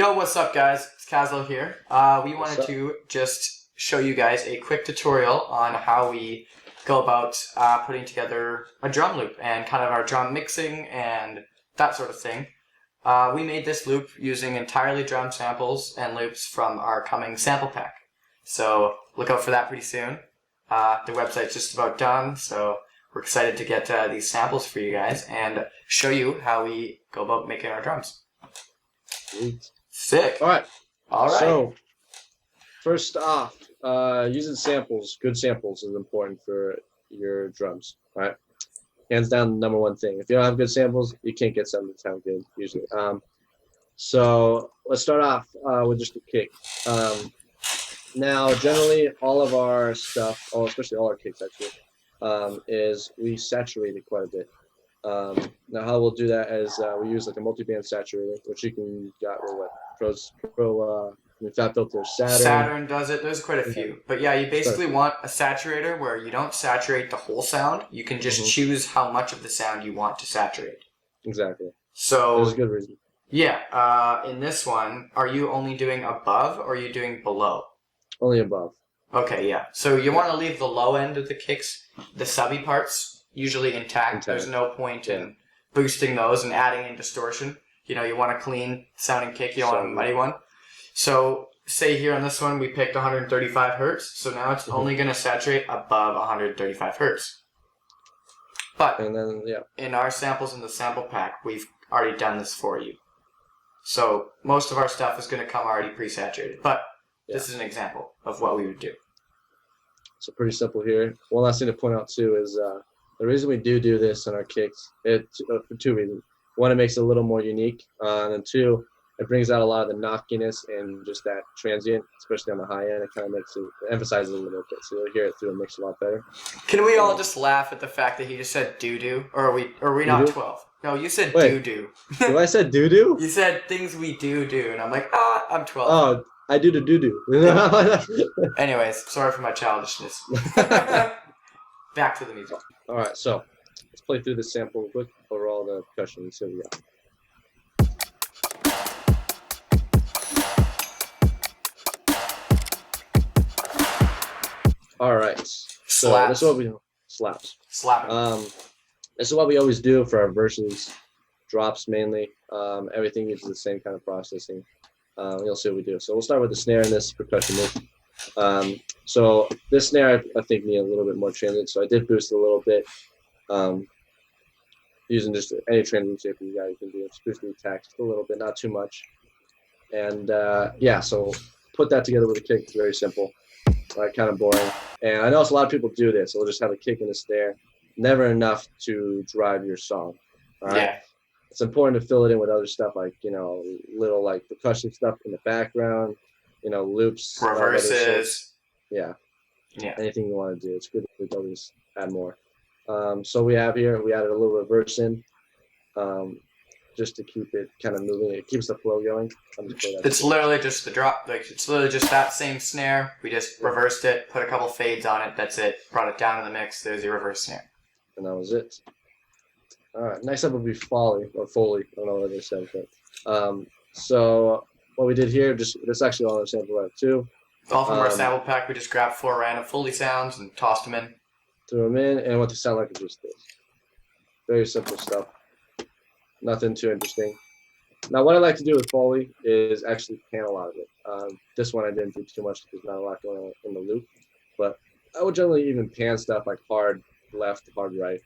Yo, what's up, guys? It's Kazlo here. We What's wanted up? to just show you guys a quick tutorial on how we go about putting together a drum loop and kind of our drum mixing and that sort of thing. We made this loop using entirely drum samples and loops from our coming sample pack. So look out for that pretty soon. The website's just about done, so we're excited to get these samples for you guys and show you how we go about making our drums. Sweet. Sick. All right. All right. So, first off, using samples, good samples is important for your drums. Right. Hands down, the number one thing. If you don't have good samples, you can't get something to sound good usually. So let's start off with just a kick. Now, generally, all of our stuff, especially all our kicks actually, is we saturate it quite a bit. Now, how we'll do that is we use like a multi-band saturator, which you can get with Fat Filter, Saturn does it. There's quite a Yeah. few. But yeah, you basically want a saturator where you don't saturate the whole sound. You can just choose how much of the sound you want to saturate. Exactly. So there's a good reason. Yeah, in this one, are you only doing above or are you doing below? Only above. Okay, yeah. So you want to leave the low end of the kicks, the subby parts, usually intact. There's no point in boosting those and adding in distortion. You know, you want a clean sounding kick. You don't want a muddy one. So say here on this one, we picked 135 hertz. So now it's only going to saturate above 135 hertz. But and then, in our samples in the sample pack, we've already done this for you. So most of our stuff is going to come already pre-saturated. But this is an example of what we would do. So pretty simple here. One last thing to point out too is the reason we do this on our kicks, for two reasons. One, it makes it a little more unique, and then two, it brings out a lot of the knockiness and just that transient, especially on the high end. It kind of makes it emphasizes it a little bit, so you'll hear it through and mix a lot better. Can we all just laugh at the fact that he just said doo-doo? Or are we not 12? No, you said doo-doo. Do I said doo-doo? You said things we do, and I'm like, I'm 12. Oh, I do the doo-doo. Anyways, sorry for my childishness. Back to the music. All right, so let's play through this sample real quick over all the percussion. So we got. All right. So Slaps. this is what we do. Slaps. Slapping. This is what we always do for our verses, drops mainly. Everything uses the same kind of processing. You'll see what we do. So we'll start with the snare in this percussion move. So this snare I think need a little bit more transient. So I did boost it a little bit. Using just any transient shape you can do. Just boost the attack just a little bit, not too much. And so put that together with a kick. It's very simple. Kind of boring. And I know a lot of people do this. They'll just have a kick and a snare. Never enough to drive your song. All right? Yeah. It's important to fill it in with other stuff like, little like percussion stuff in the background, loops. Reverses. Yeah. Anything you want to do. It's good to always add more. So we added a little reverse in. Just to keep it kind of moving. It keeps the flow going. It's literally just the drop. It's literally just that same snare. We just reversed it, put a couple fades on it. That's it. Brought it down in the mix. There's your reverse snare. And that was it. All right. Next up will be Foley. I don't know what they said. But, so what we did here, this actually all our sample right too. All from our sample pack. We just grabbed 4 random Foley sounds and tossed them in. Threw them in and what they sound like is just this. Very simple stuff. Nothing too interesting. Now, what I like to do with Foley is actually pan a lot of it. This one I didn't do too much because there's not a lot going on in the loop. But I would generally even pan stuff like hard left, hard right.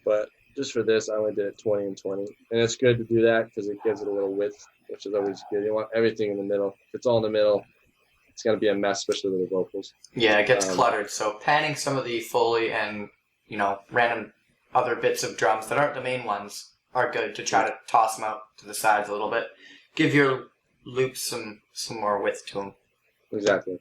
But just for this, I only did it 20 and 20. And it's good to do that because it gives it a little width, which is always good. You want everything in the middle. If it's all in the middle, it's going to be a mess, especially with the vocals. Yeah, it gets cluttered. So panning some of the Foley and, random other bits of drums that aren't the main ones are good to try to toss them out to the sides a little bit. Give your loops some more width to them. Exactly.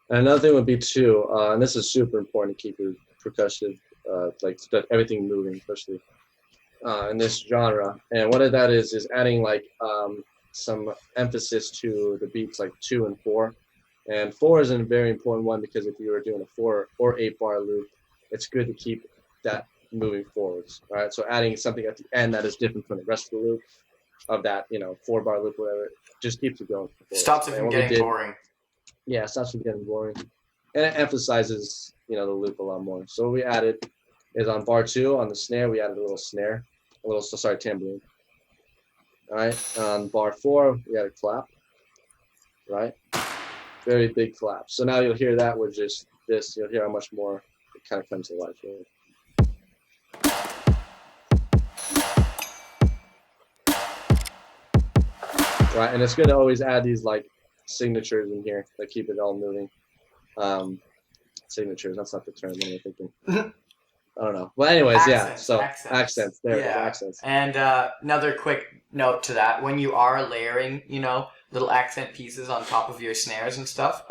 And another thing would be too, and this is super important to keep your percussion, everything moving, especially in this genre. And what that is adding some emphasis to the beats like 2 and 4. And 4 is a very important one because if you were doing a 4 or 8 bar loop, it's good to keep that moving forwards. All right, so adding something at the end that is different from the rest of the loop of that, 4-bar loop, whatever. Just keeps it going. Stops it from getting boring. Yeah, it stops from getting boring. And it emphasizes, the loop a lot more. So what we added is on bar 2, on the snare, we added a little snare. Tambourine. All right. On bar 4, we had a clap. Right? Very big clap. So now you'll hear that with just this. You'll hear how much more it kind of comes to life here. Right, and it's good to always add these like signatures in here that keep it all moving. Signatures, that's not the term. What am I thinking? I don't know. Well, anyways, Accents, So accents. There it is, accents. And another quick note to that: when you are layering, little accent pieces on top of your snares and stuff,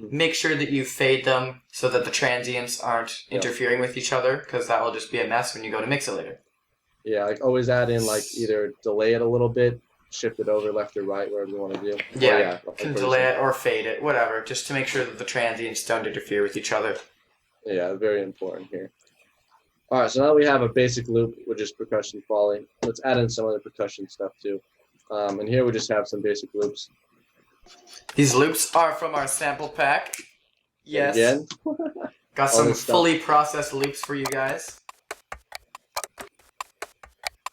make sure that you fade them so that the transients aren't interfering with each other, because that will just be a mess when you go to mix it later. Yeah, like always add in like either delay it a little bit, shift it over left or right, whatever you want to do. Yeah, can delay it or fade it, whatever, just to make sure that the transients don't interfere with each other. Yeah, very important here. All right, so now we have a basic loop with just percussion foley. Let's add in some other percussion stuff too. And here we just have some basic loops. These loops are from our sample pack. Yes. Again? Got some fully processed loops for you guys.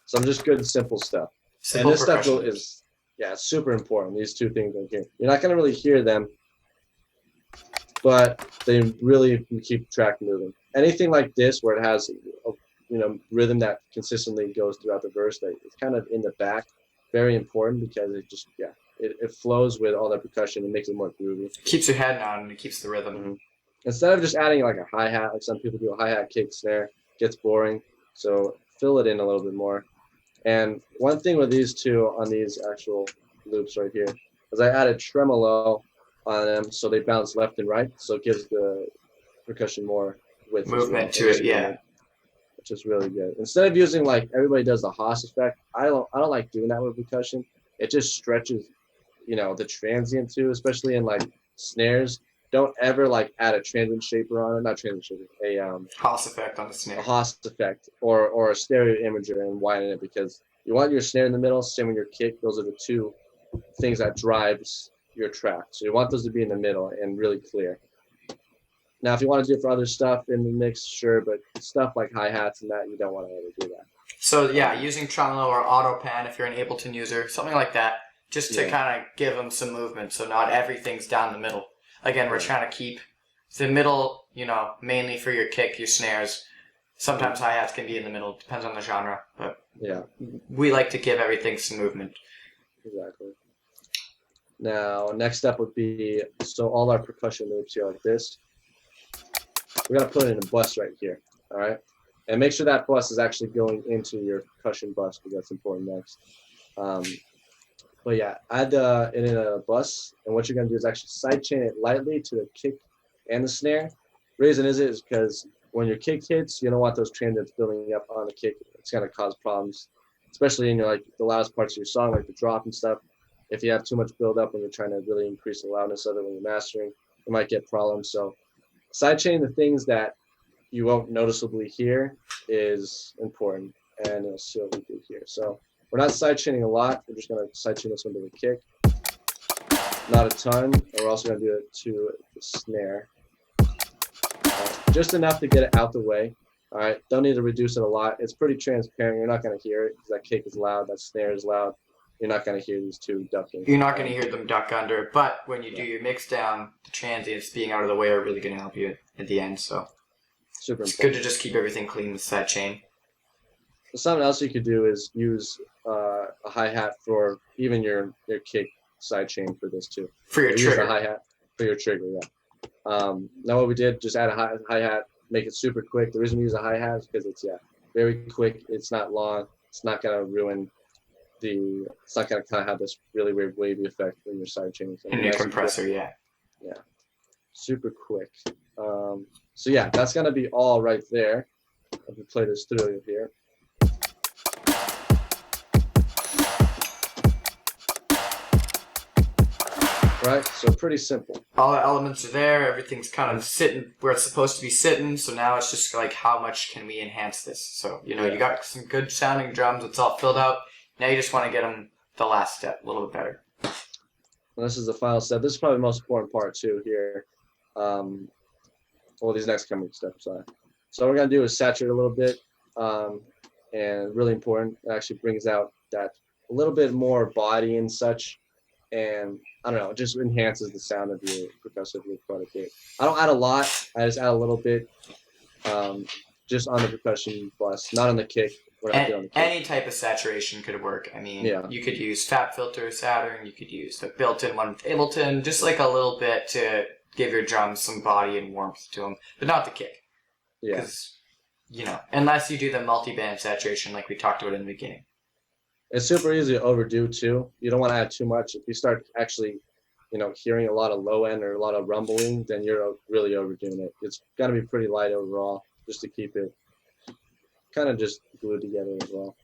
Some just good, simple stuff. Simple and this stuff is, super important. These two things right here. You're not going to really hear them, but they really keep track moving. Anything like this where it has, rhythm that consistently goes throughout the verse, that it's kind of in the back, very important because it just, it flows with all that percussion and makes it more groovy. It keeps your head on and it keeps the rhythm. Mm-hmm. Instead of just adding like a hi-hat, like some people do a hi-hat, kick, snare, gets boring. So fill it in a little bit more. And one thing with these two on these actual loops right here is I added tremolo on them so they bounce left and right. So it gives the percussion more width. Movement to it, yeah. Which is really good. Instead of using like everybody does the Haas effect, I don't like doing that with percussion. It just stretches, the transient too, especially in like snares. Don't ever like add a transient shaper on it. Not transient shaper. A Haas effect on the snare. A Haas effect or a stereo imager and widen it, because you want your snare in the middle. Same with your kick. Those are the two things that drives your track. So you want those to be in the middle and really clear. Now, if you want to do it for other stuff in the mix, sure, but stuff like hi-hats and that, you don't want to ever do that. So, using tremolo or auto pan if you're an Ableton user, something like that, just to kind of give them some movement so not everything's down the middle. Again, we're trying to keep the middle, mainly for your kick, your snares. Sometimes hi-hats can be in the middle, depends on the genre, but we like to give everything some movement. Exactly. Now, next up would be, so all our percussion loops here like this. We're going to put it in a bus right here, all right? And make sure that bus is actually going into your percussion bus, because that's important next. But add it in a bus, and what you're going to do is actually sidechain it lightly to the kick and the snare. Reason is because when your kick hits, you don't want those transients building up on the kick. It's going to cause problems, especially in the loudest parts of your song, like the drop and stuff. If you have too much build up when you're trying to really increase the loudness of it when you're mastering, you might get problems. So sidechaining the things that you won't noticeably hear is important, and you'll see what we do here. So we're not sidechaining a lot. We're just going to sidechain this one to the kick. Not a ton. And we're also going to do it to the snare. Just enough to get it out the way. All right. Don't need to reduce it a lot. It's pretty transparent. You're not going to hear it because that kick is loud. That snare is loud. You're not going to hear these two ducking. You're not going to hear them duck under, but when you do your mix down, the transients being out of the way are really going to help you at the end. So super important. It's good to just keep everything clean with sidechain. Something else you could do is use a hi-hat for even your kick sidechain for this too. For your trigger. Use a hi-hat for your trigger, Now what we did, just add a hi-hat, make it super quick. The reason we use a hi-hat is because it's very quick. It's not long. It's not going to ruin it's not going to kind of have this really weird wavy effect when you're sidechaining. In your compressor, Yeah. Super quick. So that's going to be all right there. Let me play this through here. Right, so pretty simple. All the elements are there. Everything's kind of sitting where it's supposed to be sitting. So now it's just like, how much can we enhance this? So, you got some good sounding drums. It's all filled out. Now you just want to get them the last step a little bit better. And this is the final step. This is probably the most important part too here. Well, these next coming steps are. So what we're gonna do is saturate a little bit, and really important. It actually brings out that a little bit more body and such, and I don't know, it just enhances the sound of your percussive loop quite a bit. I don't add a lot. I just add a little bit, just on the percussion bus, not on the kick. We're not doing the kick. Any type of saturation could work. I mean, Yeah. you could use Fab Filter Saturn. You could use the built-in one with Ableton, just like a little bit to give your drums some body and warmth to them, but not the kick. Yeah. Because, unless you do the multi-band saturation like we talked about in the beginning. It's super easy to overdo too. You don't want to add too much. If you start actually, hearing a lot of low end or a lot of rumbling, then you're really overdoing it. It's got to be pretty light overall, just to keep it kind of just glued together as well.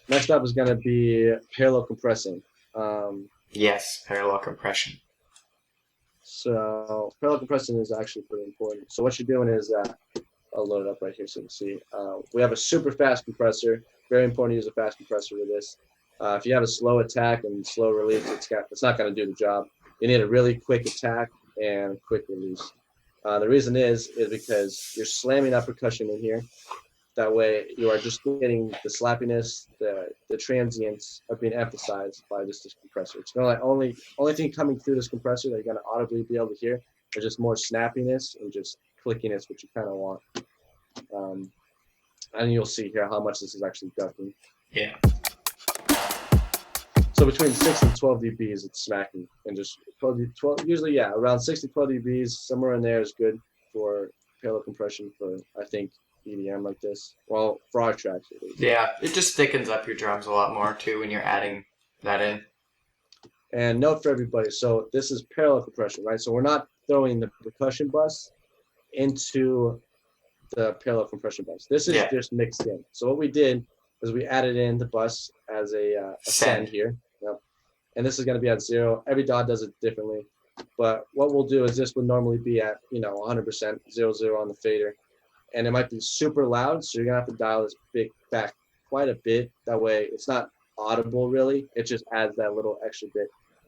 Next up is going to be parallel compressing. Yes, parallel compression. So parallel compressing is actually pretty important. So what you're doing is, I'll load it up right here so you can see. We have a super fast compressor. Very important to use a fast compressor with this. If you have a slow attack and slow release, it's not going to do the job. You need a really quick attack and quick release. The reason is because you're slamming that percussion in here. That way, you are just getting the slappiness, the transients are being emphasized by just this compressor. It's going to like only thing coming through this compressor that you're going to audibly be able to hear is just more snappiness and just clickiness, which you kind of want. And you'll see here how much this is actually ducking. Yeah. So between 6 and 12 dBs, it's smacking, and just 12 usually, yeah, around 6 to 12 dBs, somewhere in there is good for parallel compression for, I think, EDM like this. Well, for our tracks at least. Yeah, it just thickens up your drums a lot more too when you're adding that in. And note for everybody, so this is parallel compression, right? So we're not throwing the percussion bus into the parallel compression bus. This is just mixed in. So what we did is we added in the bus as a send here. Yep. And this is going to be at 0. Every DAW does it differently. But what we'll do is this would normally be at, 100%, 0, on the fader. And it might be super loud, so you're going to have to dial this back quite a bit. That way it's not audible, really. It just adds that little extra bit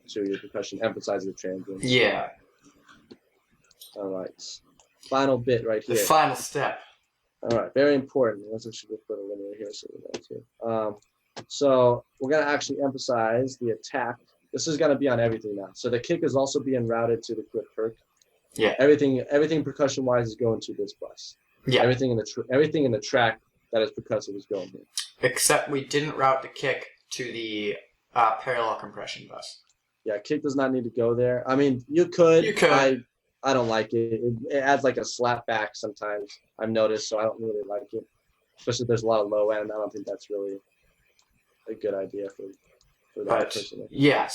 to your percussion, emphasizes the transient. Yeah. All right. Final bit right here. The final step. All right, very important. Let's actually put a limiter here so we know too. So we're going to actually emphasize the attack. This is going to be on everything now. So the kick is also being routed to the clip perk. Yeah. Everything percussion-wise is going to this bus. Yeah. Everything in the track that is percussive is going here. Except we didn't route the kick to the parallel compression bus. Yeah, kick does not need to go there. I mean, you could. You could. I don't like it. It adds like a slap back sometimes, I've noticed, so I don't really like it. Especially if there's a lot of low end. I don't think that's really a good idea for that person. Yeah,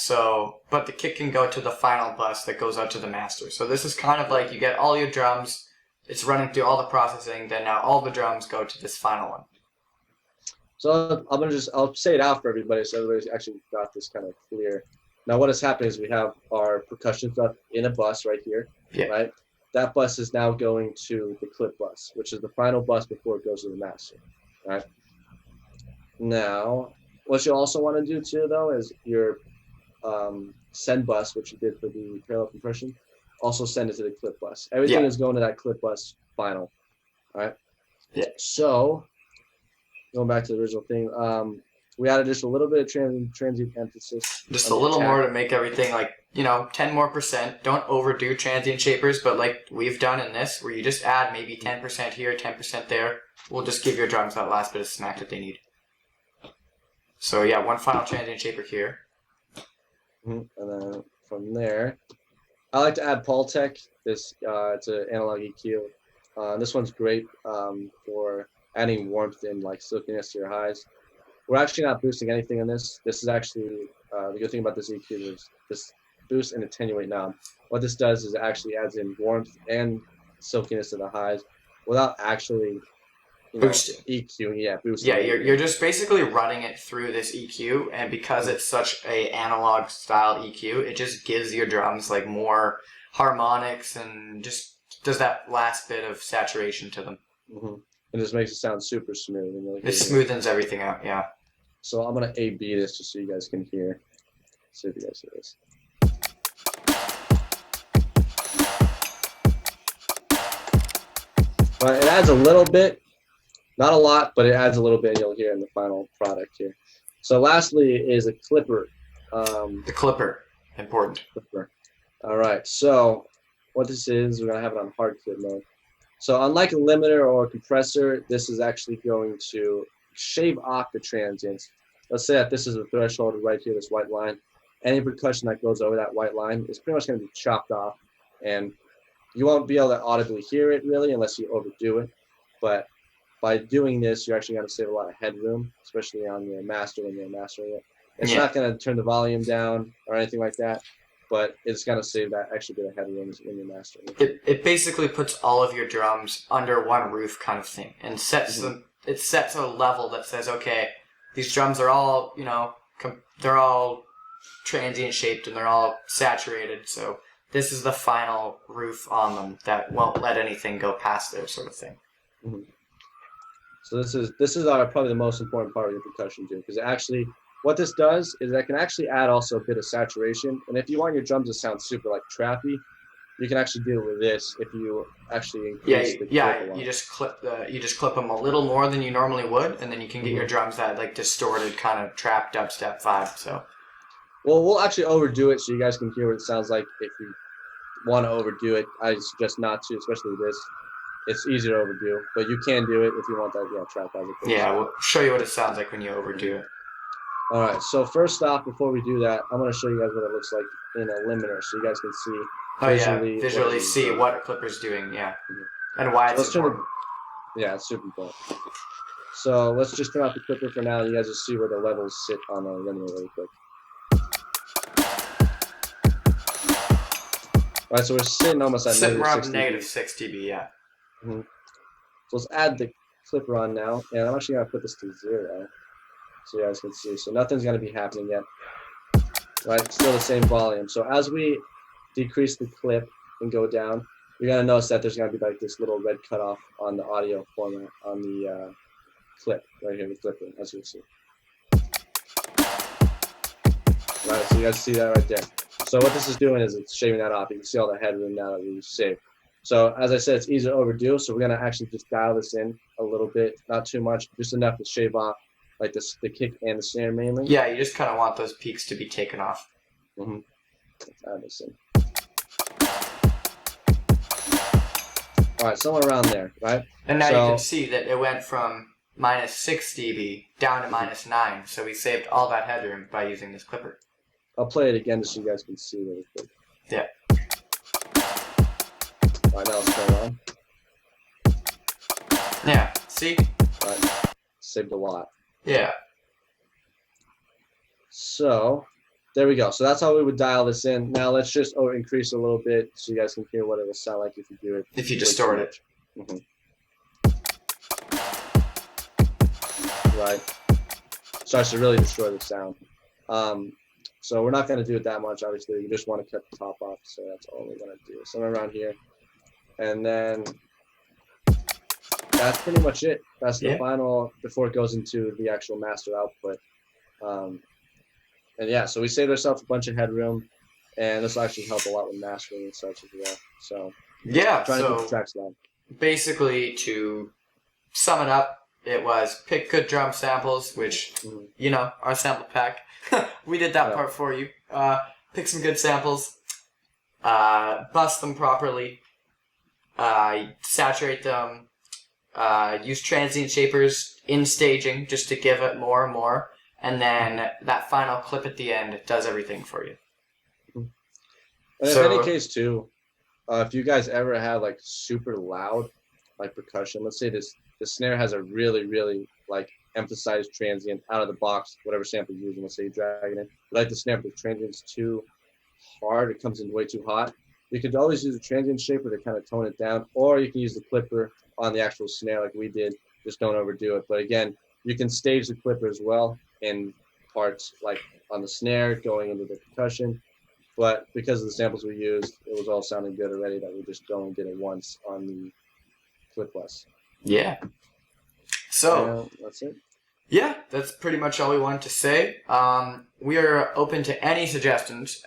but the kick can go to the final bus that goes out to the master. So this is kind of like you get all your drums, it's running through all the processing, then now all the drums go to this final one. So I'll say it out for everybody so everybody's actually got this kind of clear. Now what has happened is we have our percussion stuff in a bus right here, right? That bus is now going to the clip bus, which is the final bus before it goes to the master, right? Now, what you also want to do too, though, is your send bus, which you did for the parallel compression, also send it to the clip bus. Everything is going to that clip bus final, all right? Yeah. So, going back to the original thing, we added just a little bit of transient emphasis. Just a little more to make everything 10% more. Don't overdo transient shapers, but like we've done in this, where you just add maybe 10% here, 10% there, will just give your drums that last bit of smack that they need. So yeah, one final transient shaper here. And then from there, I like to add Paultec. It's an analog EQ. This one's great for adding warmth and silkiness to your highs. We're actually not boosting anything on this. This is actually, the good thing about this EQ is this boost and attenuate knob. What this does is it actually adds in warmth and silkiness to the highs without actually boosting. Boosting. Yeah, you're just basically running it through this EQ, and because it's such a analog style EQ, it just gives your drums more harmonics and just does that last bit of saturation to them. Mm-hmm. It just makes it sound super smooth. It smoothens everything out, yeah. So I'm gonna A/B this just so you guys can hear. See if you guys hear this. But it adds a little bit, not a lot, but it adds a little bit. You'll hear in the final product here. So lastly is a clipper. The clipper, important. Clipper. All right. So what this is, we're gonna have it on hard clip mode. So unlike a limiter or a compressor, this is actually going to shave off the transients. Let's say that this is a threshold right here, this white line. Any percussion that goes over that white line is pretty much going to be chopped off, and you won't be able to audibly hear it really unless you overdo it. But by doing this, you're actually going to save a lot of headroom, especially on your master when you're mastering it. It's not going to turn the volume down or anything like that, but it's going to save that extra bit of headroom when you're mastering it. It basically puts all of your drums under one roof kind of thing and sets them. It sets a level that says, okay, these drums are all, they're all transient shaped and they're all saturated, so this is the final roof on them that won't let anything go past there, sort of thing. So this is probably the most important part of your percussion too, because actually what this does is that can actually add also a bit of saturation, and if you want your drums to sound super like trappy, you can actually do it with this if you actually increase the clip a lot. You just clip them a little more than you normally would, and then you can get your drums that like distorted kind of trap dubstep vibe. So, well, we'll actually overdo it so you guys can hear what it sounds like. If you want to overdo it, I suggest not to, especially this. It's easier to overdo, but you can do it if you want that trap as a yeah, we'll show you what it sounds like when you overdo it. All right, so first off, before we do that, I'm going to show you guys what it looks like in a limiter so you guys can see visually see what a clipper's doing, and why it's important. It's super important. So let's just turn off the clipper for now, and you guys will see where the levels sit on the limiter really quick. All right, so we're sitting almost at negative 6 dB, yeah. So let's add the clipper on now, and I'm actually going to put this to 0 so you guys can see. So nothing's going to be happening yet. Right, still the same volume. So as we decrease the clip and go down, you're going to notice that there's going to be like this little red cutoff on the audio format on the clip right here, the clipper, as you see. Right, so you guys see that right there. So what this is doing is it's shaving that off. You can see all the headroom now that we saved. So as I said, it's easy to overdo. So we're going to actually just dial this in a little bit, not too much, just enough to shave off like the kick and the snare mainly. Yeah, you just kind of want those peaks to be taken off. Let's add this in. All right, somewhere around there, right? And now you can see that it went from minus 6 dB down to minus 9. So we saved all that headroom by using this clipper. I'll play it again just so you guys can see really quick. Yeah. All right, now let's turn it on. Yeah, see? All right, saved a lot. Yeah. So there we go. So that's how we would dial this in. Now let's just increase a little bit so you guys can hear what it will sound like if you do it. If you distort it. Right. Starts to really destroy the sound. So we're not going to do it that much, obviously. We just want to cut the top off, so that's all we're going to do. Somewhere around here. And then that's pretty much it. That's the final before it goes into the actual master output. And yeah, so we saved ourselves a bunch of headroom, and this will actually help a lot with mastering and such as well. So yeah, trying to keep the tracks loud. Basically, to sum it up, it was pick good drum samples, which our sample pack. We did that part for you. Pick some good samples, bust them properly, saturate them. Use transient shapers in staging just to give it more and more, and then that final clip at the end does everything for you. And in any case too, if you guys ever have like super loud like percussion, let's say the snare has a really, really like emphasized transient out of the box, whatever sample you're using, let's say you drag it in, like the snare, but the transient's too hard, it comes in way too hot, you could always use a transient shaper to kind of tone it down, or you can use the clipper on the actual snare like we did, just don't overdo it. But again, you can stage the clipper as well in parts like on the snare going into the percussion, but because of the samples we used, it was all sounding good already that we just only did it once on the clipless. Yeah. So that's it. Yeah, that's pretty much all we wanted to say. We are open to any suggestions.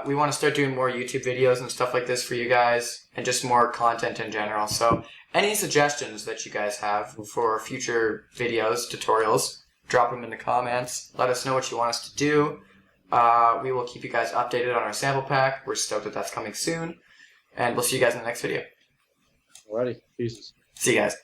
We want to start doing more YouTube videos and stuff like this for you guys, and just more content in general. So any suggestions that you guys have for future videos, tutorials, drop them in the comments. Let us know what you want us to do. We will keep you guys updated on our sample pack. We're stoked that that's coming soon. And we'll see you guys in the next video. Alrighty, peace. See you guys.